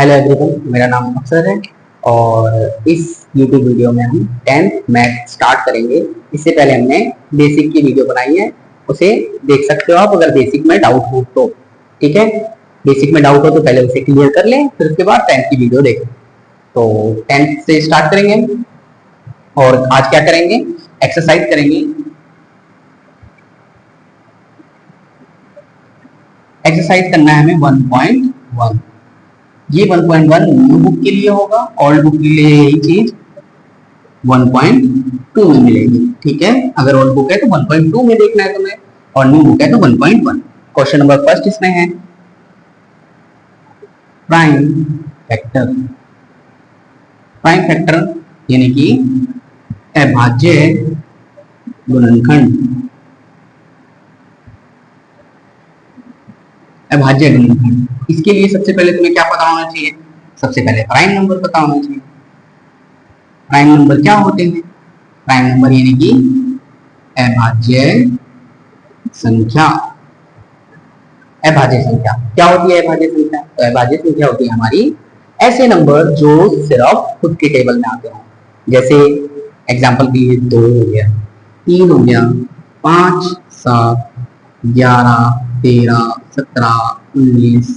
Hello everyone, मेरा नाम अक्षर है और इस YouTube वीडियो में हम 10th मैथ स्टार्ट करेंगे। इससे पहले हमने बेसिक की वीडियो बनाई है, उसे देख सकते हो आप अगर बेसिक में डाउट हो तो। ठीक है, बेसिक में डाउट हो तो पहले उसे क्लियर कर लें, फिर उसके बाद 10th की वीडियो देखें। तो 10th से स्टार्ट करेंगे और आज क्या करेंगे, एक्सरसाइज करेंगे। एक्सरसाइज करना है हमें 1.1। ये 1.1 न्यू बुक के लिए होगा, ओल्ड बुक के लिए यही चीज 1.2 में मिलेगी। ठीक है, अगर ओल्ड बुक है तो 1.2 में देखना है तुम्हें और न्यू बुक है तो 1.1। क्वेश्चन नंबर फर्स्ट इसमें है प्राइम फैक्टर। प्राइम फैक्टर यानी कि अभाज्य गुणनखंड। अभाज्य गुणनखंड, इसके लिए सबसे पहले तुम्हें क्या पता होना चाहिए? सबसे पहले प्राइम नंबर पता होना चाहिए। प्राइम नंबर क्या होते हैं? प्राइम नंबर यानी कि अभाज्य संख्या। अभाज्य संख्या क्या होती है? अभाज्य संख्या तो अभाज्य संख्या होती है हमारी ऐसे नंबर जो सिर्फ खुद के टेबल में आते हो। जैसे एग्जांपल के लिए 2 हो गया, 3 हो गया, 5, 7, 11, 13, 17, 19,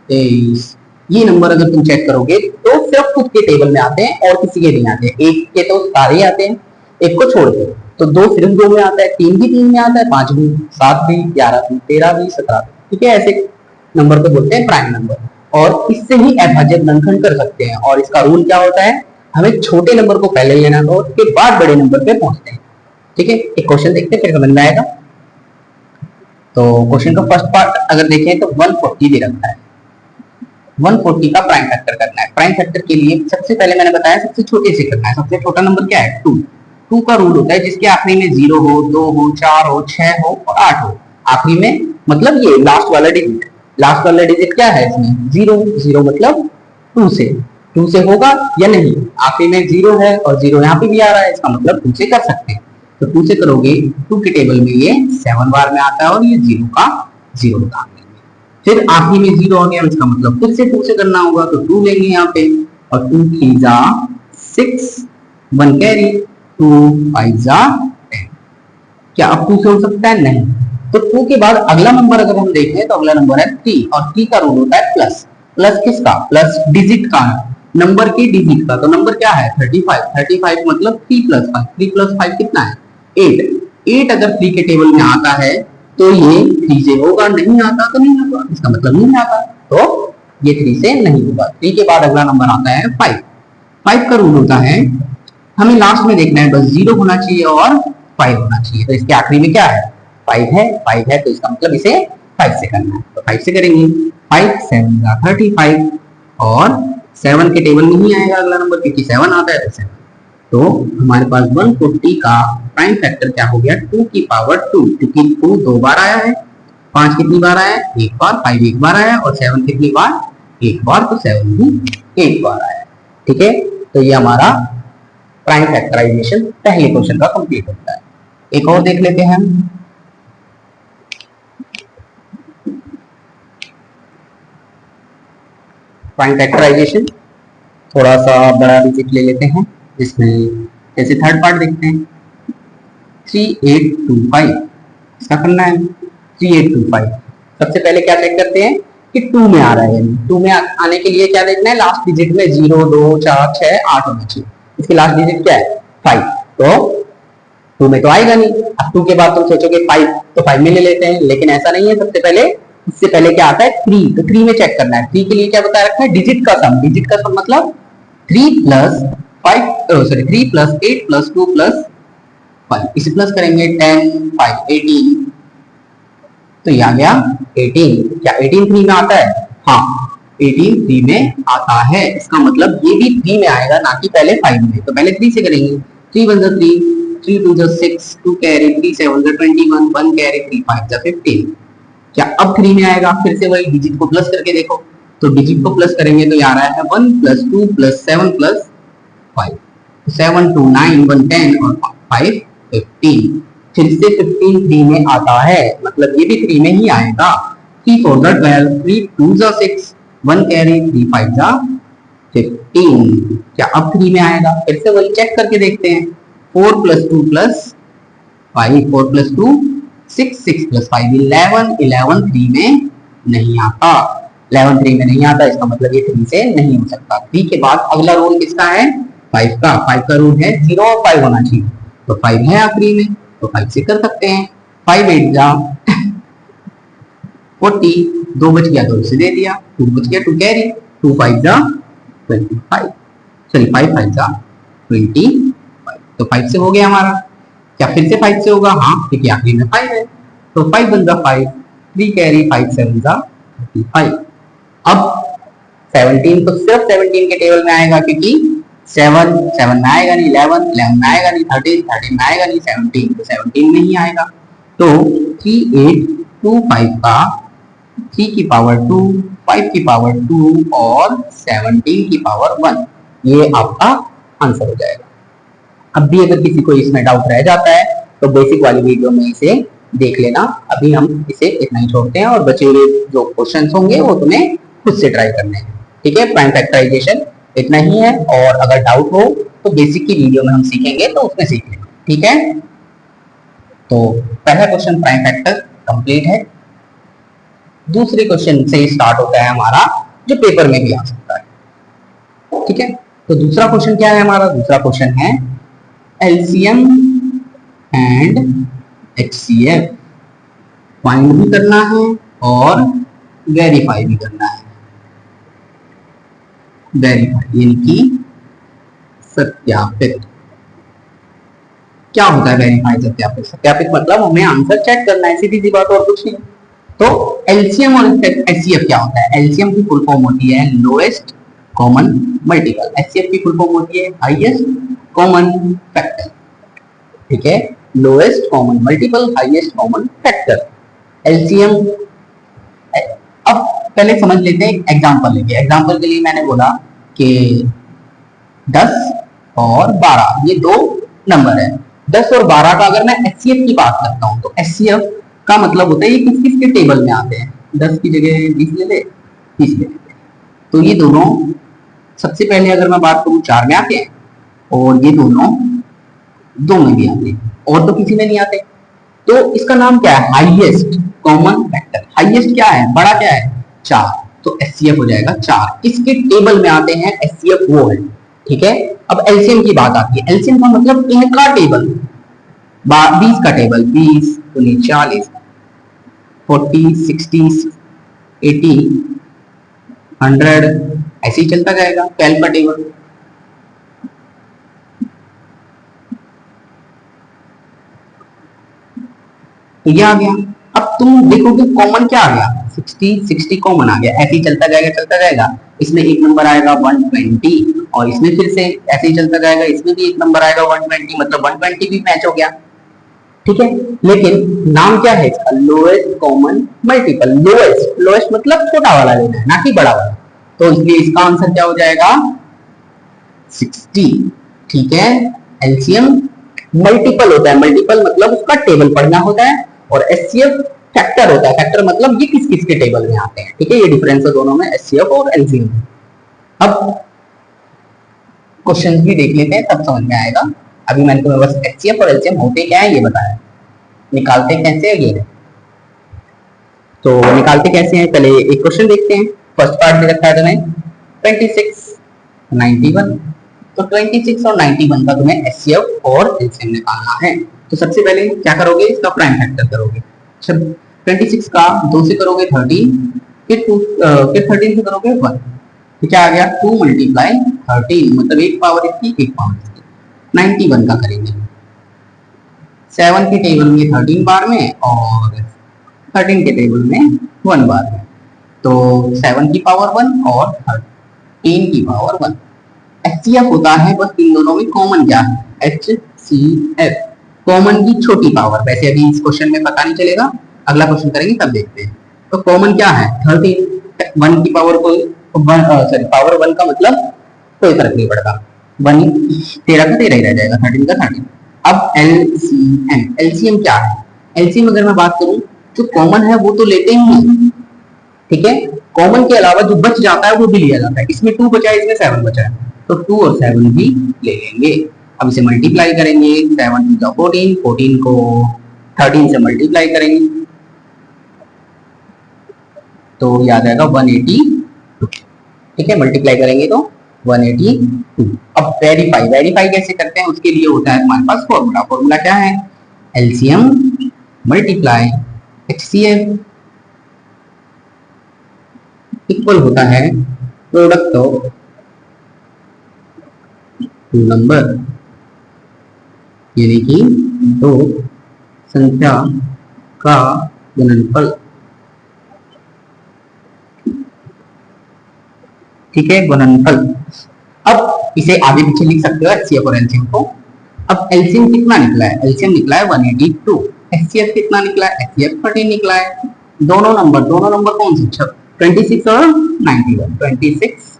23। ये नंबर अगर तुम चेक करोगे तो सिर्फ खुद के टेबल में आते हैं और किसी के नहीं आते हैं। एक के तो सारे आते हैं, एक को छोड़ के। तो 2 सिर्फ 2 में आता है, 3 भी 3 में आता है, 5 भी, 7 भी, 11 भी, 13 भी, 17 भी। ठीक है, ऐसे नंबर को बोलते हैं प्राइम नंबर और इससे ही अभाज्य गुणनखंड कर सकते हैं। और इसका रूल क्या होता है, हमें छोटे नंबर को पहले लेना है और उसके बाद बड़े नंबर पे पहुंचते हैं। ठीक है, एक क्वेश्चन देखते हैं फिर समझ में आएगा। तो क्वेश्चन का फर्स्ट पार्ट अगर देखें तो 140 दे रखा है। 140 का प्राइम फैक्टर करना है। प्राइम फैक्टर के लिए सबसे पहले मैंने बताया सबसे छोटे से करना है। सबसे छोटा नंबर क्या है? 2। 2 का रूल होता है जिसके आखिरी में 0 हो, 2 हो, 4 हो, 6 हो और 8 हो। आखिरी में मतलब ये लास्ट वाला डिजिट। लास्ट वाला डिजिट क्या है इसमें? 0। 0 मतलब 2 से होगा या नहीं? आखिरी में 0 है और 0 यहाँ पे भी आ रहा है, इसका मतलब 2 से कर सकते हैं। तो 2 से करोगे, 2 के टेबल में ये 7 बार में आता है और ये 0 का 0 बता देंगे। फिर आखिरी में 0 आ गया, इसका मतलब फिर से 2 से करना होगा, तो 2 लेंगे यहाँ पे और 2 3 जा 6, 1 कैरी, 2 5 जा 10। क्या अब 2 से हो सकता है? नहीं। तो 2 के बाद अगला नंबर अगर हम देखें तो अगला नंबर है 3 और 3 का रूल होता है प्लस। प्लस किसका? प्लस डिजिट का, नंबर के डिजिट का। तो नंबर क्या है? 35। 35 मतलब 3 प्लस 5। 3 प्लस 5 कितना है? 8। 8 अगर 3 के टेबल में आता है तो ये 3 से होगा, नहीं आता तो नहीं होगा, इसका मतलब नहीं आता तो ये 3 से नहीं होगा। 3 के बाद अगला नंबर आता है 5। 5 का रूल होता है हमें लास्ट में देखना है, बस 0 होना चाहिए और 5 होना चाहिए। तो इसके आखिरी में क्या है? 5 है। 5 है तो इसका मतलब इसे 5 से करना है, तो 5 से करेंगे। 5 7 का 35 और 7 के टेबल में नहीं आएगा अगला नंबर क्योंकि 7 आता है तो 7। तो हमारे पास 140 का प्राइम फैक्टर क्या हो गया? 2 की पावर 2, क्योंकि 2 2 बार आया है, 5 कितनी बार आया है? 1 बार, 5 1 बार आया और 7 कितनी बार? 1 बार, तो 7 भी 1 बार आया। ठीक है, तो ये हमारा प्राइम फैक्टराइजेशन पहले क्वेश्चन का कंप्लीट होता है। एक और देख लेते हैं हम। प्राइम फैक्टराइजेशन थोड़ा सा बड़ा डिजिट ले लेते हैं, जिसमें जैसे थर्ड पार्ट देखते हैं 3825। इसका करना है 3825। सबसे पहले क्या चेक करते हैं कि 2 में आ रहा है, यानी 2 में आने के लिए क्या देखना है? लास्ट डिजिट में 0 2 4 6 8 होना चाहिए। इसकी लास्ट डिजिट क्या है? 5। तो 2 में तो आएगा नहीं। अब 2 के बाद तुम सोचोगे 5, तो 5 में ले लेते हैं, लेकिन ऐसा नहीं है। सबसे पहले इससे पहले क्या आता है? 3। तो 3 में चेक करना है। 3 के लिए क्या बता रखा है? डिजिट का सम। डिजिट का सम मतलब 3 प्लस 8 प्लस 2 प्लस 5। इसे प्लस करेंगे 10 5 18, तो ये आ गया 18। क्या 18 3 में आता है? हाँ, 18 3 में आता है। इसका मतलब ये भी 3 में आएगा, ना कि पहले 5 में। तो पहले 3 से करेंगे। 3 1 3, 3 2 6, 2 कैरी, 3 7 21, 1 कैरी, 3 5 15। क्या अब 3 में आएगा? फिर से वही डिजिट को प्लस करके देखो। तो डिजिट को प्लस करेंगे तो ये आ रहा है 1 प्लस 2 प्लस 7 प्लस 5। 7 2 9 1 10 और 5 15। फिर से 15 3 में आता है, मतलब ये भी 3 में ही आएगा। 3 4 12, 3 2 6, 1 कैरी 3 5 जा 15। क्या अब 3 में आएगा? फिर से वही चेक करके देखते हैं। 4 + 2 + 5, 4 + 2 6, 6 + 5 11, 11 3 में नहीं आता। 11 3 में नहीं आता, इसका मतलब ये 3 से नहीं हो सकता। 3 के बाद अगला रूल किसका है? 5 का। 5 का रूल है 0 और 5 होना चाहिए, तो 5 है आखिरी में, तो 5 से कर सकते हैं। 5 8 जा 40, 2 बच गया, 2 इसे दे दिया, 2 बच गया, 2 कैरी, 2 5 जा 25, सॉरी 5 5 जा 25, तो 5 से हो गया हमारा। क्या फिर से 5 से होगा? हाँ, क्योंकि आखिरी में 5 है, तो 5 बन जा 5, 3 कैरी 5 7 जा 35। अब 17 तो सिर्फ 17 के टेबल में आएगा, क्योंकि 7 7 में आएगा नहीं, 11 11 में आएगा नहीं, 13 13 में आएगा नहीं, 17 तो 17 में ही आएगा। तो 3 8 2 5 का 3 की पावर 2, 5 की पावर 2 और 17 की पावर 1, ये आपका आंसर हो जाएगा। अब भी अगर किसी को इसमें डाउट रह जाता है तो बेसिक वाली वीडियो में इसे देख लेना। अभी हम इसे इतना ही छोड़ते हैं और बचे हुए जो क्वेश्चंस होंगे वो तुम्हें खुद से ट्राई करने हैं। ठीक है, प्राइम फैक्टराइजेशन इतना ही है, और अगर डाउट हो तो बेसिक की वीडियो में हम सीखेंगे, तो उसमें सीख लेंगे। ठीक है, तो पहला क्वेश्चन प्राइम फैक्टर कंप्लीट है। दूसरे क्वेश्चन से स्टार्ट होता है हमारा, जो पेपर में भी आ सकता है। ठीक है, तो दूसरा क्वेश्चन क्या है हमारा? दूसरा क्वेश्चन है एलसीएम एंड एचसीएफ फाइंड भी करना है और वेरीफाई भी करना है। वेरीफाई यानी कि सत्यापित। क्या होता है वेरीफाई सत्यापित? सत्यापित मतलब हमें आंसर चेक करना है, सीधी सी बात, और कुछ नहीं। तो एलसीएम और एचसीएफ क्या होता है? एलसीएम की फुल फॉर्म होती है लोएस्ट कॉमन मल्टीपल, एचसीएफ की फुल फॉर्म होती है हाईएस्ट कॉमन फैक्टर। ठीक है, lowest common multiple, highest common factor, LCM. अब पहले समझ लेते हैं एग्जांपल लेके। एग्जांपल के लिए मैंने बोला कि 10 और 12 ये दो नंबर है। 10 और 12 का अगर मैं एचसीएफ की बात करता हूं तो एचसीएफ का मतलब होता है ये किस किस के टेबल में आते हैं। 10 की जगह 20 ले ले, 30 ले ले, तो ये दोनों सबसे पहले अगर मैं बात करूं 4 में आते हैं, और ये दोनों 2 में भी आते हैं, और तो किसी में नहीं आते। तो इसका नाम क्या है? Highest common factor. हाईएस्ट क्या है? बड़ा क्या है? 4, तो एचसीएफ हो जाएगा 4। इसके टेबल में आते हैं, एचसीएफ वो है। ठीक है, अब एलसीएम की बात आती है। एलसीएम का मतलब इनका टेबल, 20 का टेबल, 20 40 40 60 80 100 ऐसे ही चलता जाएगा। 12 का टेबल, तो ये आ गया। अब तुम देखोगे कॉमन क्या आ गया? 60 कॉमन आ गया। ऐसे ही चलता जाएगा। इसमें एक नंबर आएगा 120, और इसमें फिर से ऐसे ही चलता जाएगा, इसमें भी एक नंबर आएगा 120, मतलब 120 भी मैच हो गया। ठीक है, लेकिन नाम क्या है इसका? Lowest common multiple. लोएस्ट मतलब छोटा वाला लेना है, ना कि बड़ा वाला, तो इसलिए इसका आंसर क्या हो जाएगा? 60। ठीक है, एलसीएम मल्टीपल होता है, मल्टीपल मतलब उसका टेबल पढ़ना होता है, और एचसीएफ फैक्टर होता है। फैक्टर मतलब ये किस किस के टेबल में आते हैं। ठीक है, ये डिफरेंस है दोनों में, एचसीएफ और एलसीएम। अब क्वेश्चन भी देख लेते हैं, तब समझ में आएगा। अभी मैंने तुम्हें बस एचसीएफ और एलसीएम होते क्या है ये बताया, निकालते कैसे है ये। तो निकालते कैसे हैं, पहले एक क्वेश्चन देखते हैं। फर्स्ट पार्ट में रखा है तुम्हें 26 91, तो 26 और 91 का तुम्हें एचसीएफ और एलसीएम निकालना है। तो सबसे पहले क्या करोगे? इसका प्राइम फैक्टर करोगे। 26 का 2 से करोगे 13, फिर 13 से करोगे 1, तो क्या आ गया? 2 × 13, मतलब एक पावर इसकी एक पावर इसकी। 91 का करेंगे 7 के टेबल में 13 बार में, और 13 के टेबल में 1 बार में, तो 7 की पावर 1 और 13 की पावर 1। एचसीएफ होता है बस इन दोनों में कॉमन क्या है? एचसीएफ, कॉमन की छोटी पावर। वैसे अभी इस क्वेश्चन में पता नहीं चलेगा, अगला क्वेश्चन करेंगे तब देखते हैं। तो कॉमन क्या है? 13। 1 की पावर को पावर 1 का मतलब कोई फर्क नहीं पड़ता, 1 13 का 13 ही रह जाएगा, 13 का 13। अब एलसीएम, एलसीएम क्या है? एलसीएम अगर मैं बात करूं, जो कॉमन है वो तो लेते ही नहीं। ठीक है, कॉमन के अलावा जो बच जाता है वो भी लिया जाता है। इसमें 2 बचा है, इसमें 7 बचा है, तो 2 और 7 भी ले लेंगे। अब इसे मल्टीप्लाई करेंगे, 7 टू द 14, 14 को 13 से मल्टीप्लाई करेंगे तो याद आएगा 182। ठीक है, मल्टीप्लाई करेंगे तो 182। अब वेरीफाई, वेरीफाई कैसे करते हैं उसके लिए होता है हमारे पास फॉर्मूला। फॉर्मूला क्या है? एलसीएम मल्टीप्लाई एचसीएफ इक्वल होता है प्रोडक्ट ऑफ टू नंबर, यानी कि दो संख्या का गुणनफल। ठीक है, गुणनफल। अब इसे आगे पीछे लिख सकते हो एचसीएफ और एलसीएम को। अब एलसीएम कितना निकला है? एलसीएम निकला है 182। एचसीएफ कितना निकला है? एचसीएफ 13 निकला है। दोनों नंबर कौन से? 26 और 91, 26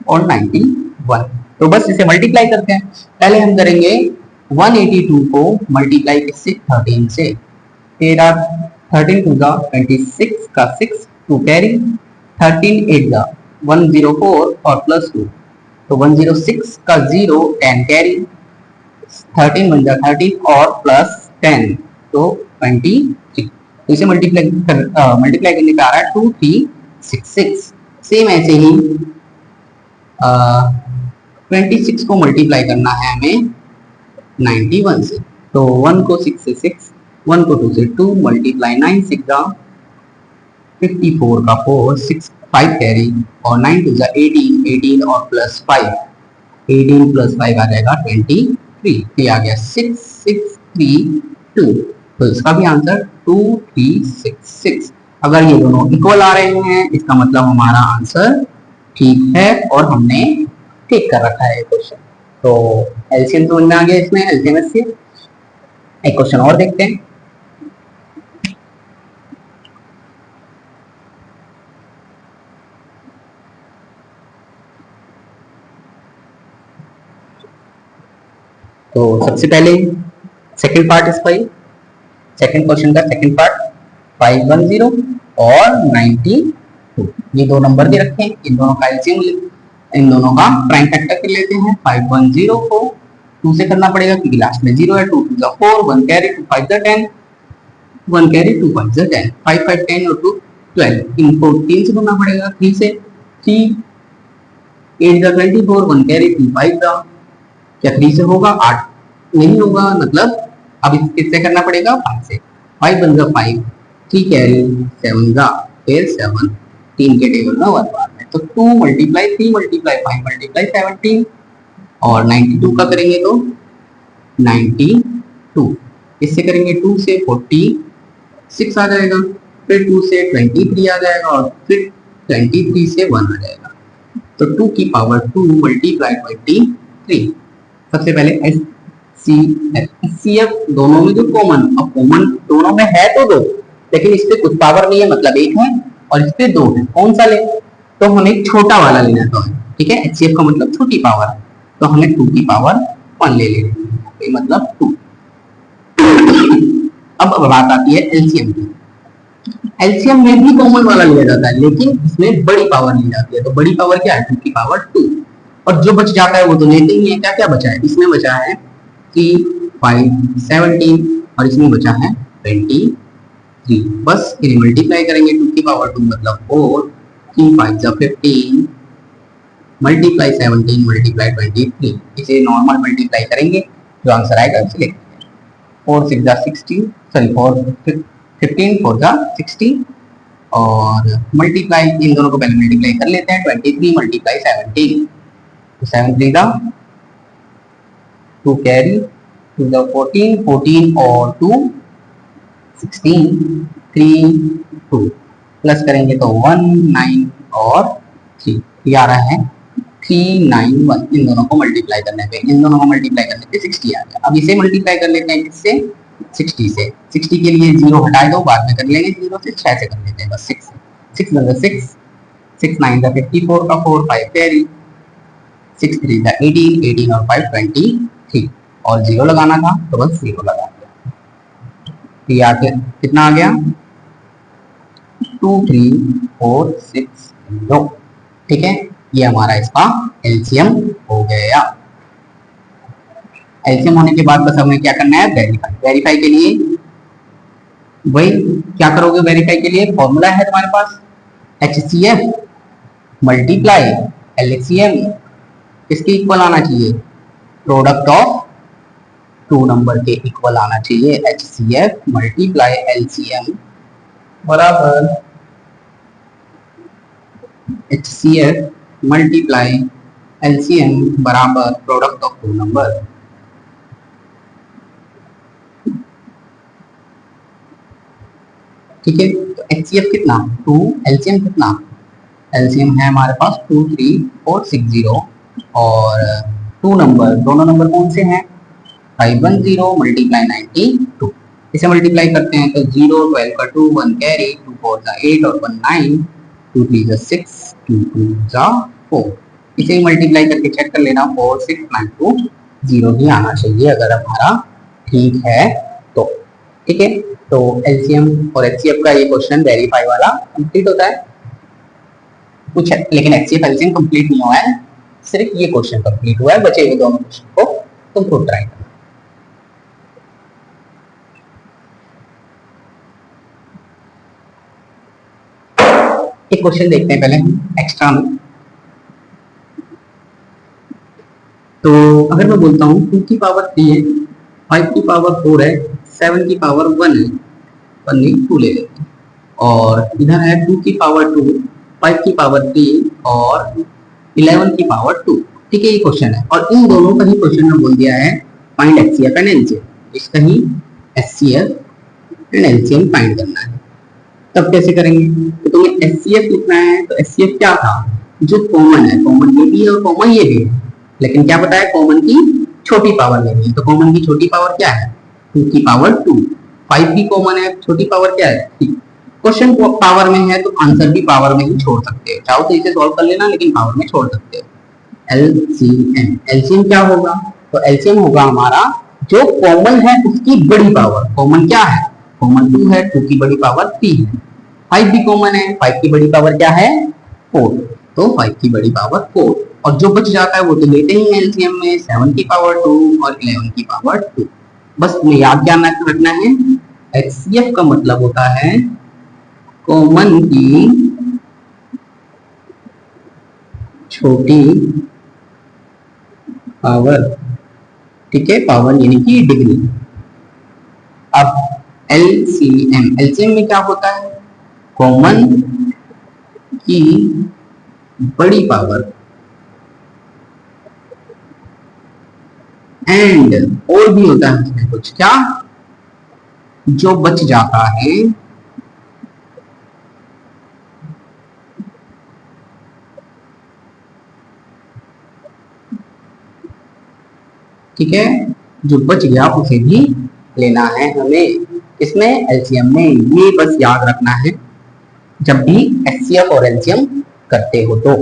और 91। तो बस इसे मल्टीप्लाई करते हैं। पहले हम करेंगे 182 को मल्टीप्लाई किससे? 13 से। 13 टू द 26 का 6 टू कैरी, 13 8 द 104 और प्लस 2 तो 106 का 0 10 कैरी, 13 बन जा 13 और प्लस 10 तो 23। तो इसे मल्टीप्लाई करने पे आ रहा है 2366। सेम ऐसे ही 26 को मल्टीप्लाई करना है हमें 91 से। तो 1 को 6 से 6, 1 को 2 से 2, मल्टीप्लाई 9 6 दा 54 का 4, 6 5 कैरी और 9 टू दा 18, 18 और प्लस 5, 18 प्लस 5 आ जाएगा 23। ये आ गया 6632। तो इसका भी आंसर 2366। अगर ये दोनों इक्वल आ रहे हैं इसका मतलब हमारा आंसर ठीक है और हमने ठीक कर रखा है क्वेश्चन। तो एलसीएम समझ में आ गया इसमें, एलसीएम एचसीएफ। एक क्वेश्चन और देखते हैं। तो सबसे पहले सेकंड पार्ट इसका ही, सेकंड क्वेश्चन का सेकंड पार्ट 510 और 92। ये दो नंबर दे रखे हैं, इन दोनों का एलसीएम, इन दोनों का प्राइम फैक्टर कर लेते हैं। 510 को 2 से करना पड़ेगा क्योंकि लास्ट में 0 है। 2 टू द 4, 1 कैरी, 2 5 द 10, 1 कैरी 2 5 द 10, 5 5 10 और 2 12। इनको 3 से करना पड़ेगा, 3 से 3 8 द 24, 1 कैरी 2 5 द, क्या 3 से होगा? 8 नहीं होगा, मतलब अब इससे करना पड़ेगा 5 से। 5 बन जा 5, 3 कैरी 7 जा, फिर 7 3 के टेबल में 1 बार में। तो 2 मल्टीप्लाई 3 मल्टीप्लाई 5 मल्टीप्लाई 17 और 92 का करेंगे तो 92। इससे करेंगे 2 से 46 आ जाएगा, फिर 2 से 23 आ जाएगा और फिर 23 से 1 आ जाएगा। तो 2 की पावर 2 मल्टीप्लाई 23। सबसे पहले एचसीएफ दोनों में जो कॉमन, अब कॉमन दोनों में है तो 2, लेकिन इस पे कुछ पावर नहीं है, मतलब 1 है और इस पे 2 है। कौन सा ले? तो हमें छोटा वाला लेना है। तो ठीक है, एचसीएफ का मतलब छोटी पावर, तो हमें 2 की पावर 1 ले लेनी है, मतलब 2। अब बात आती है एलसीएम की। एलसीएम में भी कॉमन वाला लिया जाता है, लेकिन इसमें बड़ी पावर ली जाती है। तो बड़ी पावर क्या है? 2 की पावर 2। और जो बच जाता है वो तो लेते ही है। क्या क्या बचा है? इसमें बचा है 3 5 17 और इसमें बचा है 23। बस इन्हें मल्टीप्लाई करेंगे, 2 की पावर 2 मतलब 4, 3 5 जा 15 मल्टीप्लाई 17 मल्टीप्लाई 23। इसे नॉर्मल मल्टीप्लाई करेंगे, जो आंसर आएगा उसे लिखेंगे। 4 6 जा 16, सॉरी 4 15 4 जा 16 और मल्टीप्लाई इन दोनों को पहले मल्टीप्लाई कर लेते हैं। 23 मल्टीप्लाई 17 तो 7 3 जा 2 कैरी 2 जा 14 14 और 2 16 3 2 प्लस करेंगे तो 1 9 और 3। ये आ रहा है 391। इन दोनों को मल्टीप्लाई करने पे 60 आ गया। अब इसे मल्टीप्लाई कर लेते हैं किससे? 60 से। 60 के लिए 0 हटा दो, बाद में कर लेंगे 0 से। 6 से कर लेते हैं बस। 6 बन 6 6 9 जा 54 का 4 5 कैरी 6 3 जा 18 18 और 5 23 और 0 लगाना था तो बस 0 लगा दिया। ये आ गया, कितना आ गया? 2346 ठीक है, ये हमारा इसका एलसीएम हो गया। एलसीएम होने के बाद बस हमें क्या करना है, वेरीफाई। वेरीफाई के लिए वही क्या करोगे, वेरीफाई के लिए फॉर्मूला है तुम्हारे पास HCF मल्टीप्लाई LCM, किसके इक्वल आना चाहिए, प्रोडक्ट ऑफ टू नंबर के इक्वल आना चाहिए। HCF मल्टीप्लाई LCM बराबर HCF मल्टीप्लाई LCM बराबर प्रोडक्ट ऑफ टू नंबर। ठीक है, तो HCF कितना 2, LCM कितना, LCM है हमारे पास 23460 और टू नंबर, दोनों नंबर कौन से हैं 510 मल्टीप्लाई 92, इसे मल्टीप्लाई करते हैं तो 0 12 का 2 1 कैरी 2 4 का 8 और 1 9 2 3 का 6 2 2 का 4, इसे मल्टीप्लाई करके चेक कर लेना 4 6 9 2 0 ही आना चाहिए अगर हमारा ठीक है तो। ठीक है, तो एलसीएम और एचसीएफ का ये क्वेश्चन वेरीफाई वाला कंप्लीट होता है कुछ है, लेकिन एचसीएफ एलसीएम कंप्लीट नहीं हुआ है, सिर्फ ये क्वेश्चन कंप्लीट हुआ है, बचे हुए दोनों क्वेश्चन को तुम खुद ट्राई करना। एक क्वेश्चन देखते हैं पहले एक्स्ट्रा में। तो अगर मैं बोलता हूँ 2 की पावर 3 है, 5 की पावर 4 है, 7 की पावर 1 है, 1 नहीं 2 ले लेते हैं, और इधर है 2 की पावर 2, 5 की पावर 3 और 11 की पावर 2। ठीक है, ये क्वेश्चन है और इन दोनों का ही क्वेश्चन में बोल दिया है फाइंड एचसीएफ एंड एलसीएम, इसका ही एचसीएफ एंड एलसीएम फाइंड करना है। तब कैसे करेंगे, तो तुम्हें एचसीएफ लिखना है, तो एचसीएफ क्या था, जो कॉमन है, कॉमन ये भी है और कॉमन ये भी है, लेकिन क्या पता है कॉमन की छोटी पावर लेनी है, तो कॉमन की छोटी पावर क्या है 2 की पावर 2, 5 भी कॉमन है, छोटी पावर क्या है 3। क्वेश्चन पावर में है तो आंसर भी पावर में ही छोड़ सकते हैं, चाहो तो इसे सॉल्व कर लेना लेकिन पावर में छोड़ सकते हो। एलसीएम, एलसीएम क्या होगा, तो एलसीएम होगा हमारा जो कॉमन है उसकी बड़ी पावर, कॉमन क्या है, कॉमन 2 है, 2 की बड़ी पावर 3 है, 5 भी कॉमन है, 5 की बड़ी पावर क्या है 4, तो 5 की बड़ी पावर 4, और जो बच जाता है वो तो लेते ही एलसीएम में 7 की पावर 2 और 11 की पावर 2। बस तुम्हें याद क्या रखना है, एचसीएफ का मतलब होता है कॉमन की छोटी पावर। ठीक है, पावर यानी कि डिग्री। अब एलसीएम, एलसीएम में क्या होता है, कॉमन की बड़ी पावर एंड और भी होता है इसमें कुछ, क्या जो बच जाता है ठीक है, जो बच गया उसे भी लेना है हमें, इसमें एलसीएम में, ये बस याद रखना है जब भी एचसीएफ और एलसीएम करते हो तो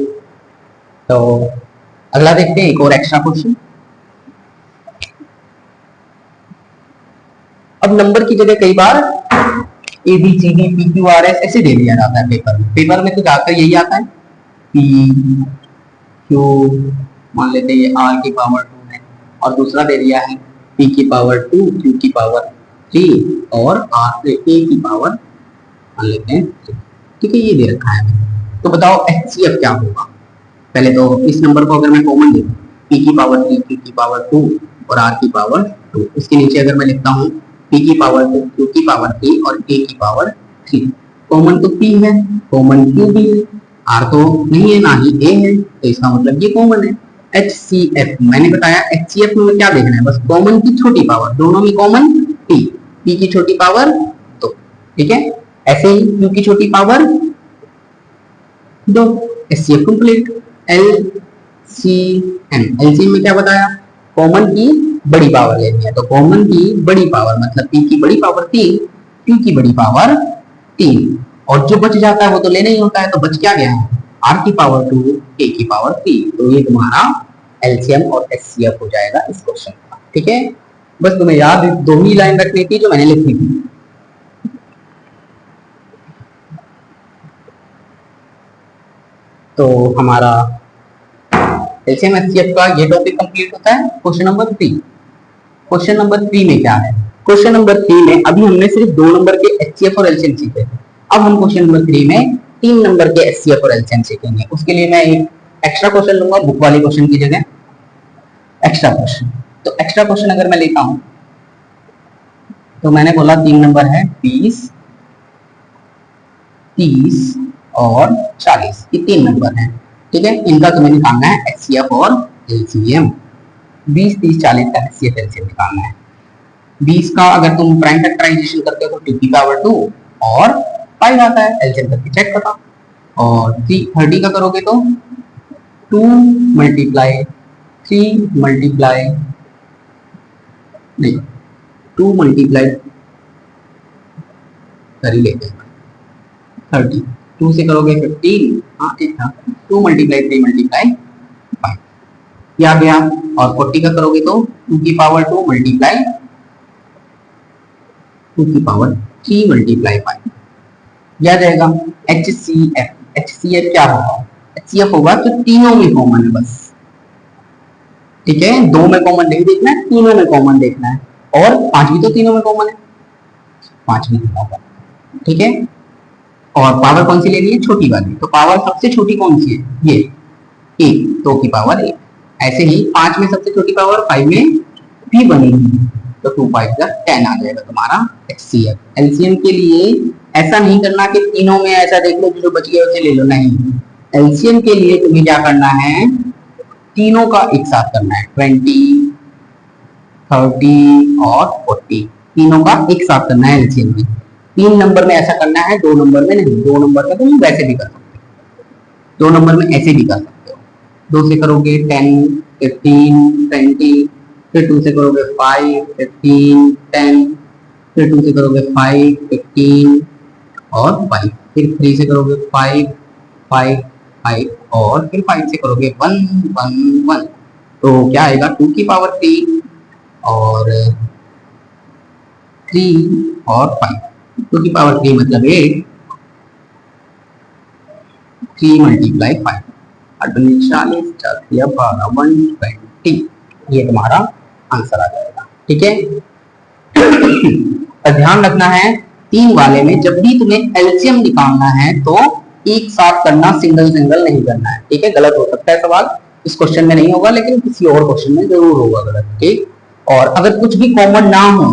अगला देखते हैं एक और एक्स्ट्रा क्वेश्चन। अब नंबर की जगह कई बार A B C D P Q R S ऐसे दे दिया जाता है पेपर में, पेपर में तो जाकर यही आता है पी क्यू, मान लेते हैं ये आर की पावर 2 है और दूसरा दे दिया है पी की पावर 2 क्यू की पावर 3 और आर ए की पावर मान लेते हैं 3। ठीक है, ये दे रखा है, तो बताओ एचसीएफ क्या होगा। पहले तो इस नंबर को अगर मैं कॉमन ले पी की पावर 3 क्यू की पावर 2 और आर की पावर 2, इसके नीचे अगर मैं लिखता हूँ पी की पावर 2 क्यू की पावर 3 और ए की पावर 3, कॉमन तो पी है, कॉमन क्यू भी है, आर तो नहीं है ना ही ए है, तो इसका मतलब ये कॉमन है। HCF मैंने बताया HCF में क्या देखना है, बस कॉमन की छोटी पावर, दोनों में कॉमन P, P की छोटी पावर 2। ठीक है, ऐसे ही Q की छोटी power 2, HCF complete. LCM, LCM में क्या बताया, कॉमन की बड़ी पावर लेनी है, तो कॉमन की बड़ी पावर मतलब P की बड़ी पावर 3, Q की बड़ी पावर 3, और जो बच जाता है वो तो लेना ही होता है, तो बच क्या गया है R की पावर 2 A की पावर 3, तो ये तुम्हारा LCM और HCF हो जाएगा इस क्वेश्चन का। ठीक है, बस तुम्हें याद 2 ही लाइन रखनी थी जो मैंने लिखी थी। तो हमारा एलसीएम एचसीएफ का ये टॉपिक कंप्लीट होता है। Question number 3। क्वेश्चन नंबर 3 में क्या है? क्वेश्चन नंबर 3 में अभी हमने सिर्फ 2 नंबर के एचसीएफ और एलसीएम सीखे थे। अब हम क्वेश्चन नंबर 3 में 3 नंबर के एचसीएफ और एलसीएम सीखेंगे। उसके लिए मैं एक एक्स्ट्रा क्वेश्चन लूंगा बुक वाले क्वेश्चन की जगह। एक्स्ट्रा क्वेश्चन, तो एक्स्ट्रा क्वेश्चन अगर मैं लेता हूं तो मैंने बोला 3 नंबर है 20, 30 और 40, ये 3 नंबर हैं। ठीक है, इनका तुम्हें निकालना है एचसीएफ और एलसीएम। 20, 30, 40 का एचसीएफ एलसीएम निकालना है। 20 का अगर तुम प्राइम फैक्टराइजेशन करते हो तो 2 की पावर 2 और 5 आता है, एलसीएम करके चेक करना। और 30 का करोगे तो 2 मल्टीप्लाई 3 मल्टीप्लाई नहीं 2 मल्टीप्लाई कर ही लेते हैं 30, 2 से करोगे 15, हाँ ठीक था, 2 मल्टीप्लाई 3 मल्टीप्लाई 5 ये आ गया। और 40 का करोगे तो 2 की पावर 2 मल्टीप्लाई 2 की पावर 3 मल्टीप्लाई 5 यह आ जाएगा। HCF, HCF क्या होगा? HCF होगा तो तीनों में कॉमन है बस। ठीक है, 2 में कॉमन नहीं देखना है, तीनों में कॉमन देखना है। और 5 भी तो तीनों में कॉमन है, 5 भी तीनों का। ठीक है, और पावर कौन सी लेनी है? छोटी वाली। तो पावर सबसे छोटी कौन सी है? ये 1, 2 की पावर 1। ऐसे ही 5 में सबसे छोटी पावर 5 में भी बनेगी, तो 2 5 का 10 आ जाएगा तुम्हारा HCF। एलसीएम के लिए ऐसा नहीं करना कि तीनों में ऐसा देख लो जो बच गया उसे ले लो, नहीं। एलसीएम के लिए तुम्हें क्या करना है? तीनों का एक साथ करना है, 20, 30 और 40, तीनों का एक साथ करना है एलसीएम में। 3 नंबर में ऐसा करना है, 2 नंबर में नहीं। 2 नंबर में तुम वैसे भी कर सकते हो, 2 नंबर में ऐसे भी कर सकते हो। 2 से करोगे 10, 15, 20, फिर 2 से करोगे 5, 15, 10, फिर 2 से करोगे 5, 15 और 5, फिर 3 से करोगे 5, 5, 5 और फिर 5 से करोगे 1, 1, 1। तो क्या आएगा? 2 की पावर 3 और 3 और 5। 2 की पावर 3 मतलब 8, 3 मल्टीप्लाई 5, 40, 12, 120, ये तुम्हारा आंसर आ जाएगा। ठीक है, और ध्यान रखना है 3 वाले में जब भी तुम्हें एलसीएम निकालना है तो एक साथ करना, सिंगल सिंगल नहीं करना है। ठीक है, गलत हो सकता है सवाल, इस क्वेश्चन में नहीं होगा लेकिन किसी और क्वेश्चन में जरूर होगा गलत। ठीक, और अगर कुछ भी कॉमन ना हो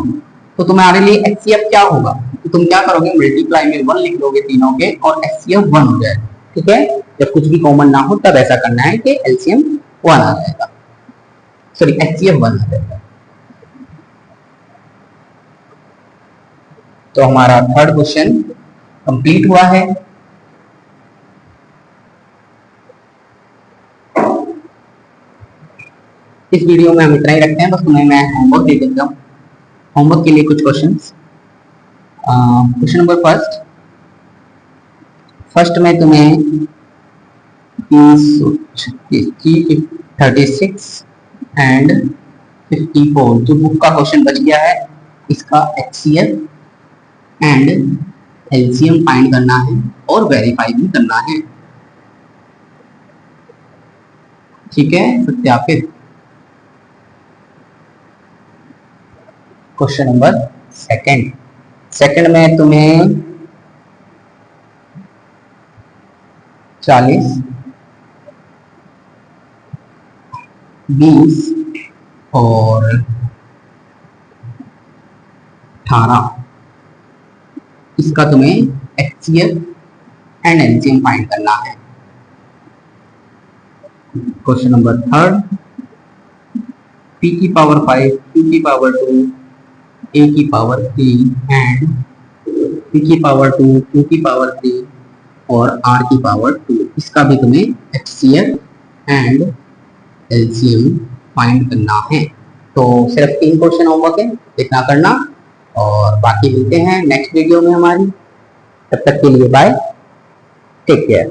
तो तुम्हारे लिए एचसीएफ क्या होगा? तो तुम क्या करोगे? मल्टीप्लाई में 1 लिख लोगे तीनों के और एचसीएफ 1 हो जाएगा। ठीक है, जब कुछ भी कॉमन ना हो तब ऐसा करना है कि एलसीएम 1 आ जाएगा, सॉरी एचसीएफ 1 आ जाएगा। तो हमारा थर्ड क्वेश्चन कंप्लीट हुआ है। इस वीडियो में हम इतना ही रखते हैं, बस तुम्हें मैं होमवर्क दे देता हूँ। होमवर्क के लिए कुछ क्वेश्चंस। क्वेश्चन नंबर फर्स्ट में तुम्हें 36 एंड 54 जो बुक का क्वेश्चन बच गया है इसका HCF एंड एलसीएम फाइंड करना है और वेरीफाई भी करना है। ठीक है, सत्यापित। क्वेश्चन नंबर सेकंड में तुम्हें 40, 20 और 18 इसका तुम्हें HCF एंड एलसीएम फाइंड करना है। क्वेश्चन नंबर थर्ड, p की पावर 5, q की पावर 2, a की पावर 3 एंड p की पावर 2, q की पावर 3 और r की पावर 2 इसका भी तुम्हें HCF एंड एलसीएम फाइंड करना है। तो सिर्फ 3 क्वेश्चन होमवर्क है, इतना करना और बाकी मिलते हैं नेक्स्ट वीडियो में हमारी। तब तक के लिए बाय, टेक केयर।